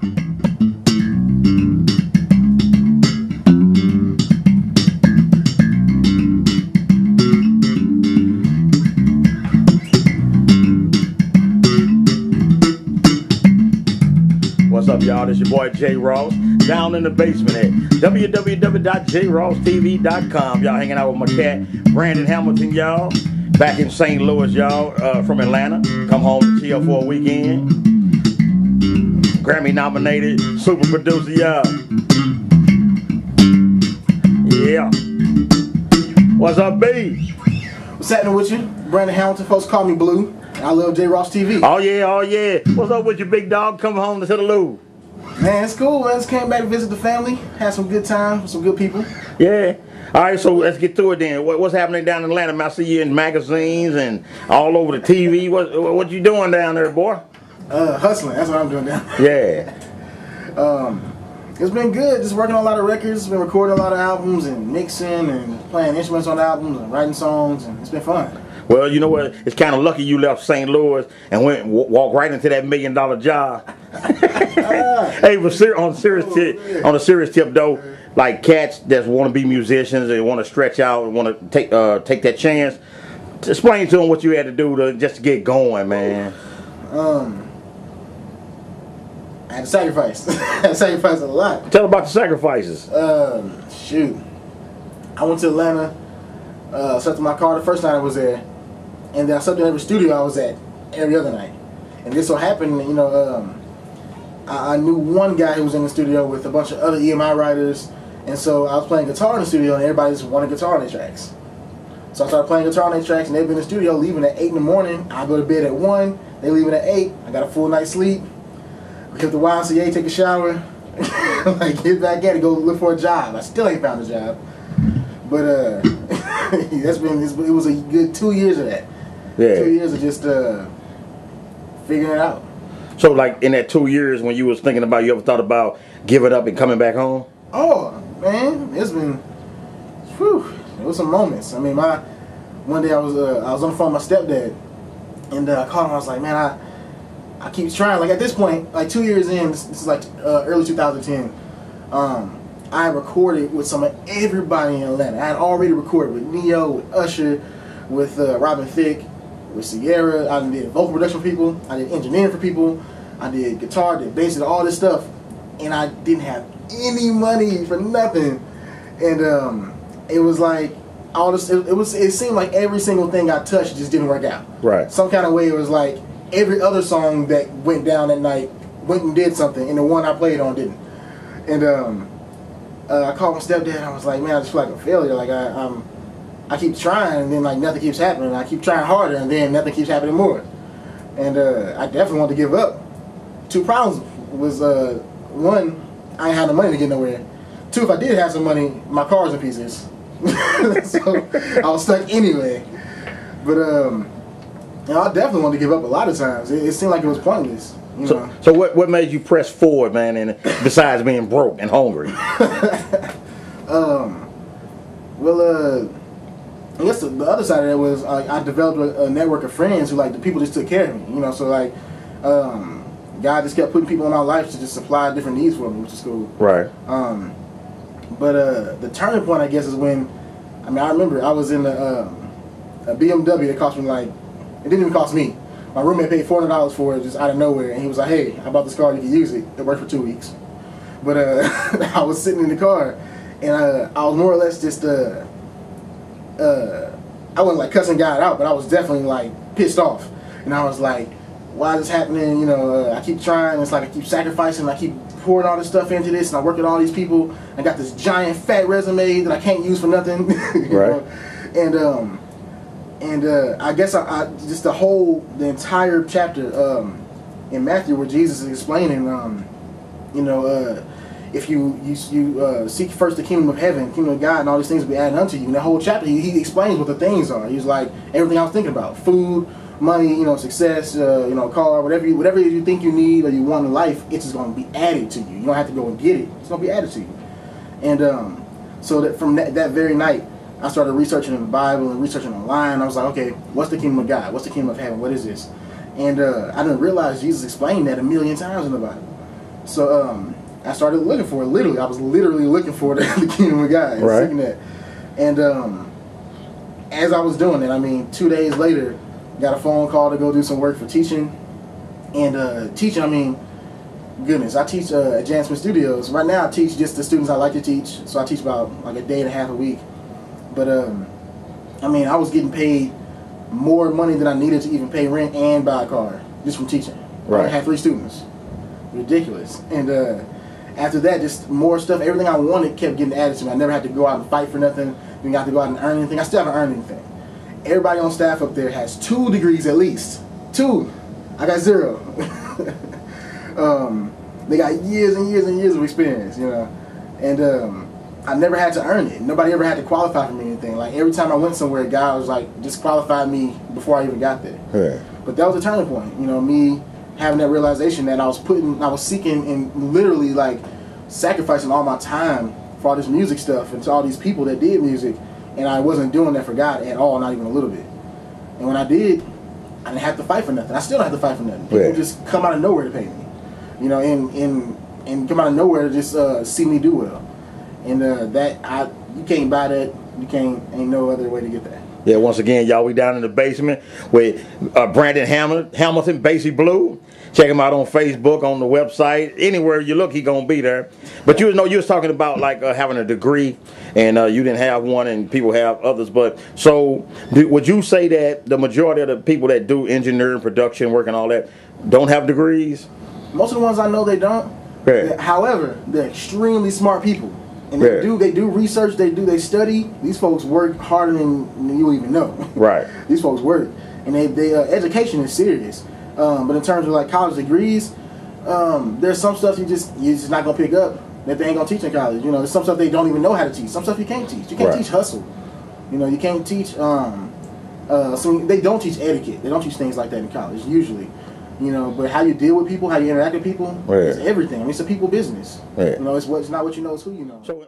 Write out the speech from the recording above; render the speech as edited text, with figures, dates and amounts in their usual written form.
What's up, y'all? This your boy J Ross down in the basement at www.jrosstv.com. Y'all hanging out with my cat Brandon Hamilton, y'all. Back in St. Louis, y'all, from Atlanta. Come home to chill for a weekend. Grammy nominated super producer, y'all. Yeah. What's up, B? What's happening with you? Brandon Hamilton, folks call me Blue. I love J Ross TV. Oh yeah, oh yeah. What's up with you, big dog? Come home to the Lou. Man, it's cool. I just came back to visit the family. Had some good time with some good people. Yeah. All right, so let's get to it then. What's happening down in Atlanta? I see you in magazines and all over the TV. What you doing down there, boy? Hustling. That's what I'm doing down there. Yeah. It's been good. Just working on a lot of records. Been recording a lot of albums and mixing and playing instruments on albums and writing songs, and it's been fun. Well, you know what? It's kind of lucky you left St. Louis and walked right into that $1 million job. Hey, but on a serious tip though, like cats that want to be musicians and want to stretch out and want to take that chance, explain to them what you had to do just to get going, man. I had to sacrifice. I had to sacrifice a lot. Tell about the sacrifices. Shoot. I went to Atlanta, slept in my car the first night I was there, and then I slept in every studio I was at every other night. And this so happened, you know, I knew one guy who was in the studio with a bunch of other EMI writers, and so I was playing guitar in the studio, and everybody just wanted guitar on their tracks. So I started playing guitar on their tracks, and they'd be in the studio leaving at 8 in the morning. I go to bed at 1, they leaving at 8. I got a full night's sleep. Hit the YMCA, take a shower, like get back at it, go look for a job. I still ain't found a job, but it was a good 2 years of that. Yeah. 2 years of just figuring it out. So, like in that 2 years, when you was thinking about, you ever thought about giving up and coming back home? Oh man, it's been, whew, it was some moments. I mean, one day I was on the phone with my stepdad, and I called him. I was like, man, I keep trying. Like at this point, like 2 years in, this is like early 2010. I recorded with some of everybody in Atlanta. I had already recorded with Neo, with Usher, with Robin Thicke, with Sierra. I did vocal production for people. I did engineering for people. I did guitar, did bass, did all this stuff, and I didn't have any money for nothing. And it was like all this. It seemed like every single thing I touched just didn't work out. Right. Some kind of way it was like every other song that went down that night went and did something, and the one I played on didn't. And I called my stepdad, and I was like, man, I just feel like a failure. Like I keep trying, and then like nothing keeps happening. I keep trying harder, and then nothing keeps happening more. And I definitely wanted to give up. 2 problems was one, I ain't had no money to get nowhere. 2, if I did have some money, my car's in pieces. So I was stuck anyway. But you know, I definitely wanted to give up a lot of times. It seemed like it was pointless. You know? So what made you press forward, man? And besides being broke and hungry. I guess the other side of that was I developed a network of friends who, like, the people just took care of me. You know, so like God just kept putting people in my life to just supply different needs for me, which is cool. Right. But the turning point, I guess, is when I remember I was in a BMW that cost me like. It didn't even cost me. My roommate paid $400 for it just out of nowhere, and he was like, hey, I bought this car, you can use it. It worked for 2 weeks. But I was sitting in the car, and I was more or less just, I wasn't like cussing God out, but I was definitely like pissed off. And I was like, why is this happening? You know, I keep trying, it's like I keep sacrificing, I keep pouring all this stuff into this, and I work with all these people. I got this giant fat resume that I can't use for nothing. Right. Know? And I guess I just the entire chapter in Matthew where Jesus is explaining, you know, if you seek first the kingdom of heaven, kingdom of God, and all these things will be added unto you. In the whole chapter, he explains what the things are. He's like, everything I was thinking about: food, money, you know, success, you know, car, whatever you think you need or you want in life, it's just going to be added to you. You don't have to go and get it; it's going to be added to you. And so that from that very night, I started researching in the Bible and researching online. I was like, okay, what's the kingdom of God? What's the kingdom of heaven? What is this? And I didn't realize Jesus explained that 1,000,000 times in the Bible. So I started looking for it. Literally, I was literally looking for it at the Kingdom of God. Right. And as I was doing it, I mean, 2 days later, got a phone call to go do some work for teaching. And teaching, I mean, goodness, I teach at Bass-ment Studios. Right now, I teach just the students I like to teach. So I teach about like a day and a half a week. But I mean, I was getting paid more money than I needed to even pay rent and buy a car just from teaching. Right. I had 3 students. Ridiculous. And after that, just more stuff. Everything I wanted kept getting added to me. I never had to go out and fight for nothing. Didn't have to go out and earn anything. I still haven't earned anything. Everybody on staff up there has 2 degrees at least. 2. I got 0. They got years and years and years of experience, you know. And I never had to earn it. Nobody ever had to qualify for me or anything. Like, every time I went somewhere, a guy was like, disqualified me before I even got there. Yeah. But that was a turning point, you know, me having that realization that I was seeking and literally like sacrificing all my time for all this music stuff and to all these people that did music, and I wasn't doing that for God at all, not even a little bit. And when I did, I didn't have to fight for nothing. I still don't have to fight for nothing. People just come out of nowhere to pay me, you know, and come out of nowhere to just see me do well. And you can't buy that. Ain't no other way to get that. Yeah, once again, y'all, we down in the basement with Brandon Hamilton, Bassy Blue. Check him out on Facebook, on the website. Anywhere you look, he gonna be there. But you was talking about like having a degree, and you didn't have one, and people have others. But so, would you say that the majority of the people that do engineering, production work, and all that don't have degrees? Most of the ones I know, they don't. Yeah. However, they're extremely smart people. And they do research, they study. These folks work harder than you even know. Right. These folks work. And education is serious. But in terms of like college degrees, there's some stuff you're just not gonna pick up that they ain't gonna teach in college. You know, there's some stuff they don't even know how to teach. Some stuff you can't teach. You can't teach hustle. You know, you can't teach they don't teach etiquette. They don't teach things like that in college, usually. You know, but how you deal with people, how you interact with people, is everything. I mean, it's a people business. You know, it's not what you know, it's who you know. So